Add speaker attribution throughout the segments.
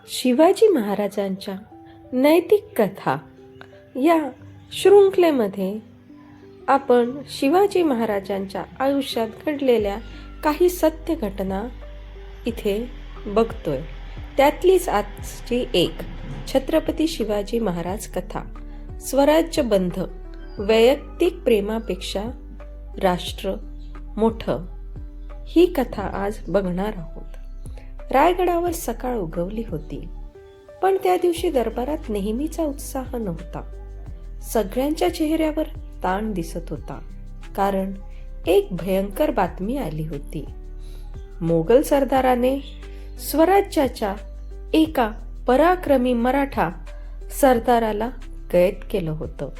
Speaker 1: शिवाजी महाराजांच्या नैतिक कथा या शृंखलेमध्ये आपण शिवाजी महाराजांच्या आयुष्यात घडलेल्या काही सत्य घटना इथे बघतोय. त्यातलीच आजची एक छत्रपती शिवाजी महाराज कथा, स्वराज्य बंध, वैयक्तिक प्रेमापेक्षा राष्ट्र मोठं, ही कथा आज बघणार आहोत. रायगडावर सकाळ उगवली होती, पण त्या दिवशी दरबारात नेहमीचा उत्साह नव्हता. सगळ्यांच्या चेहऱ्यावर ताण दिसत होता, कारण एक भयंकर बातमी आली होती. मोगल सरदाराने स्वराज्याच्या एका पराक्रमी मराठा सरदाराला कैद केलं होतं.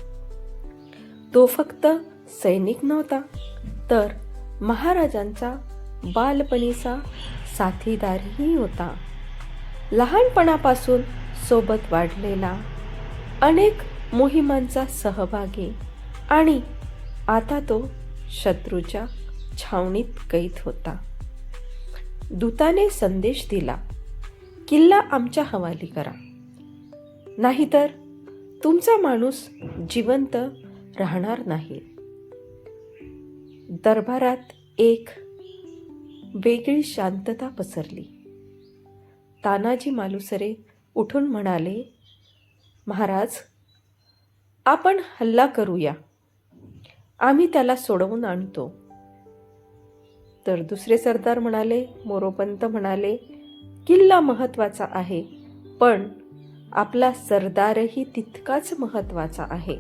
Speaker 1: तो फक्त सैनिक नव्हता, तर महाराजांचा बालपणीचा साथीदारही होता. लहानपणापासून सोबत वाढलेला, अनेक मोहिमांचा सहभागी, आणि आता तो शत्रूच्या छावणीत कैद होता. दूताने संदेश दिला, किल्ला आमच्या हवाली करा, नाहीतर तुमचा माणूस जिवंत राहणार नाही. दरबारात एक वेगळी शांतता पसरली. तानाजी मालुसरे उठून म्हणाले, महाराज, आपण हल्ला करूया, आम्ही त्याला सोडवून आणतो. तर दुसरे सरदार म्हणाले, मोरोपंत म्हणाले, किल्ला महत्वाचा आहे, पण आपला सरदारही तितकाच महत्वाचा आहे.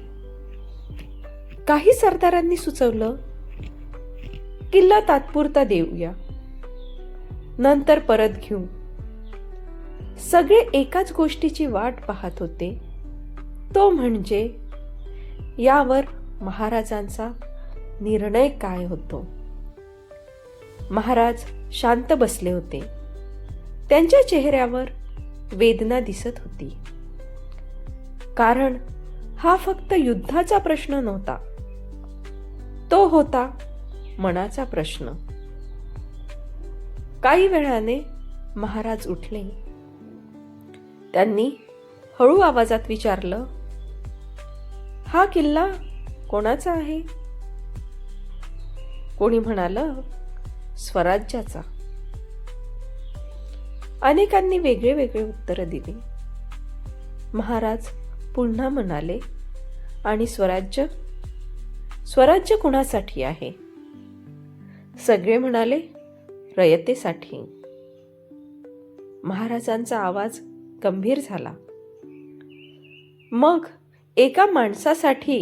Speaker 1: काही सरदारांनी सुचवलं, किल्ला तात्पुरता देऊया, नंतर परत घेऊ. सगळे एकाच गोष्टीची वाट पाहत होते, तो म्हणजे यावर महाराजांचा निर्णय काय होतो. महाराज शांत बसले होते. त्यांच्या चेहऱ्यावर वेदना दिसत होती, कारण हा फक्त युद्धाचा प्रश्न नव्हता, तो होता मनाचा प्रश्न. काही वेळाने महाराज उठले. त्यांनी हळू आवाजात विचारलं, हा किल्ला कोणाचा आहे? कोणी म्हणालं, स्वराज्याचा. अनेकांनी वेगळे वेगळे उत्तर दिली. महाराज पुन्हा म्हणाले, आणि स्वराज्य कुणासाठी आहे? सगळे म्हणाले, रयतेसाठी. महाराजांचा आवाज गंभीर झाला. मग एका माणसासाठी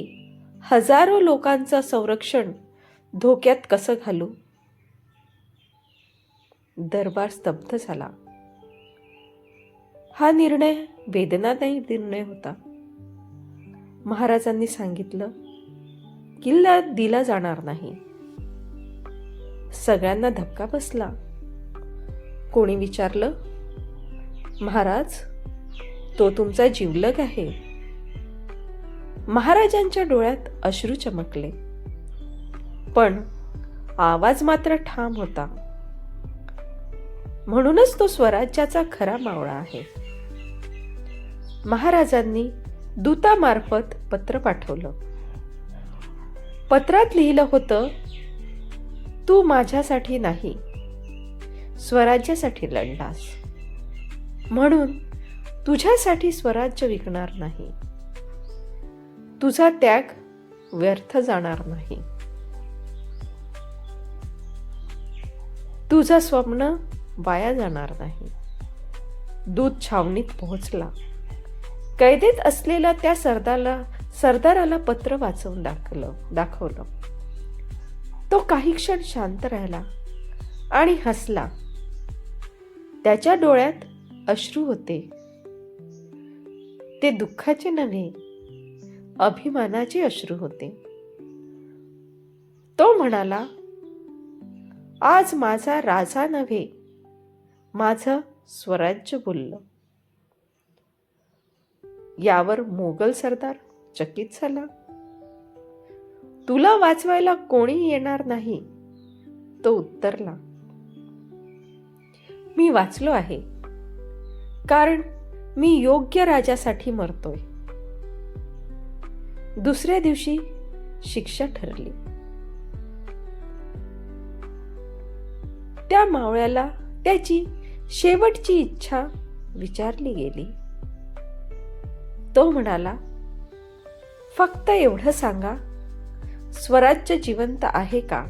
Speaker 1: हजारो लोकांचं संरक्षण धोक्यात कसं घालू? दरबार स्तब्ध झाला. हा निर्णय वेदनादायी निर्णय होता. महाराजांनी सांगितलं, किल्ला दिला जाणार नाही. सगळ्यांना धक्का बसला. कोणी विचारलं, महाराज, तो तुमचा जिवलग आहे. महाराजांच्या डोळ्यात अश्रू चमकले, पण आवाज मात्र ठाम होता. म्हणूनच तो स्वराज्याचा खरा मावळा आहे. महाराजांनी दूतामार्फत पत्र पाठवलं. पत्रात लिहिलं होतं, तू माझ्यासाठी नाही, स्वराज्यासाठी लढलास, म्हणून तुझ्यासाठी स्वराज्य विकणार नाही. तुझा त्याग व्यर्थ जाणार नाही. तुझं स्वप्न वाया जाणार नाही. दूत छावणीत पोहोचला. कैदेत असलेल्या त्या सरदाराला पत्र वाचवून दाखवलं. तो काही क्षण शांत राहिला आणि हसला. त्याच्या डोळ्यात अश्रू होते. ते दुःखाचे नव्हे, अभिमानाचे अश्रू होते. तो म्हणाला, आज माझा राजा नव्हे, माझं स्वराज्य बोललं. यावर मोगल सरदार चकित झाला. तुला वाचवायला कोणी येणार नाही, तो उत्तरला. मी वाचलो आहे, कारण मी योग्य राजासाठी मरतोय. दुसऱ्या दिवशी शिक्षा ठरली. त्या मावळ्याला त्याची शेवटची इच्छा विचारली गेली. तो म्हणाला, फक्त एवढं सांगा, स्वराज्य जिवंत आहे का?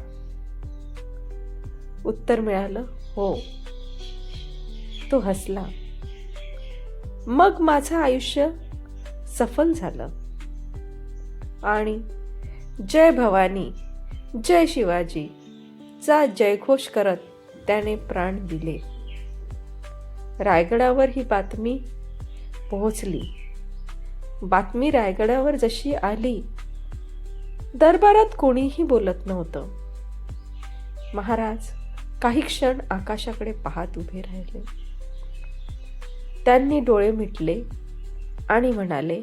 Speaker 1: उत्तर मिळालं, हो. तो हसला. मग माझं आयुष्य सफल झालं आणि जय भवानी, जय शिवाजी चा जयघोष करत त्याने प्राण दिले. रायगडावर ही बातमी पोहोचली. बातमी रायगडावर जशी आली, दरबारात कोणीही बोलत नव्हतं. महाराज काही क्षण आकाशाकडे पाहत उभे राहिले. त्यांनी डोळे मिटले आणि म्हणाले,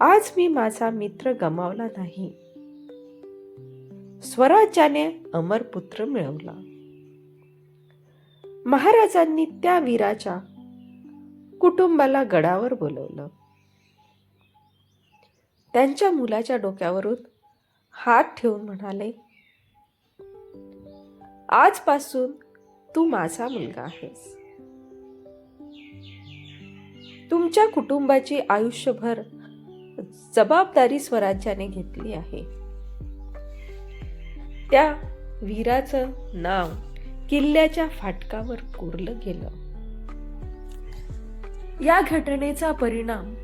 Speaker 1: आज मी माझा मित्र गमावला नाही. स्वराज्याने अमर पुत्र मिळवला. महाराजांनी त्या वीराच्या कुटुंबाला गडावर बोलवलं. त्यांच्या मुलाच्या डोक्यावरून हात ठेवून म्हणाले, आजपासून तू माझा मुलगा आहेस. तुमच्या कुटुंबाची आयुष्यभर जबाबदारी स्वराज्याने घेतली आहे. त्या वीराचं नाव किल्ल्याच्या फाटकावर कोरलं गेलं. या घटनेचा परिणाम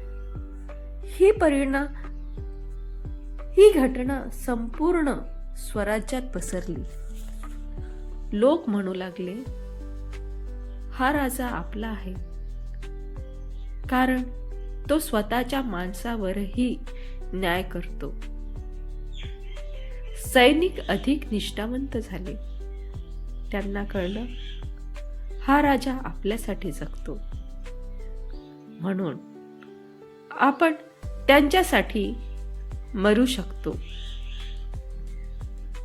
Speaker 1: ही घटना संपूर्ण स्वराज्यात पसरली. लोक म्हणू लागले, हा राजा आपला आहे, कारण तो स्वतःच्या माणसावरही न्याय करतो. सैनिक अधिक निष्ठावंत झाले. त्यांना कळलं, हा राजा आपल्यासाठी जगतो, म्हणून आपण त्यांच्यासाठी मरू शकतो.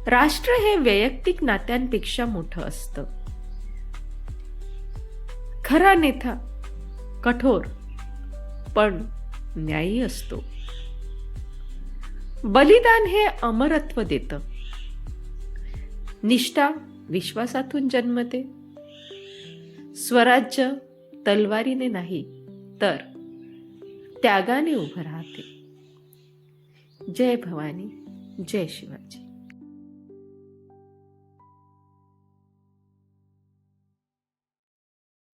Speaker 1: राष्ट्र हे वैयक्तिक नात्यांपेक्षा मोठं असतं. खरा नेता कठोर पण न्यायी असतो. बलिदान हे अमरत्व देतं. निष्ठा विश्वासातून जन्मते. स्वराज्य तलवारीने नाही, तर त्यागाने उभं राहते. जय भवानी, जय शिवाजी.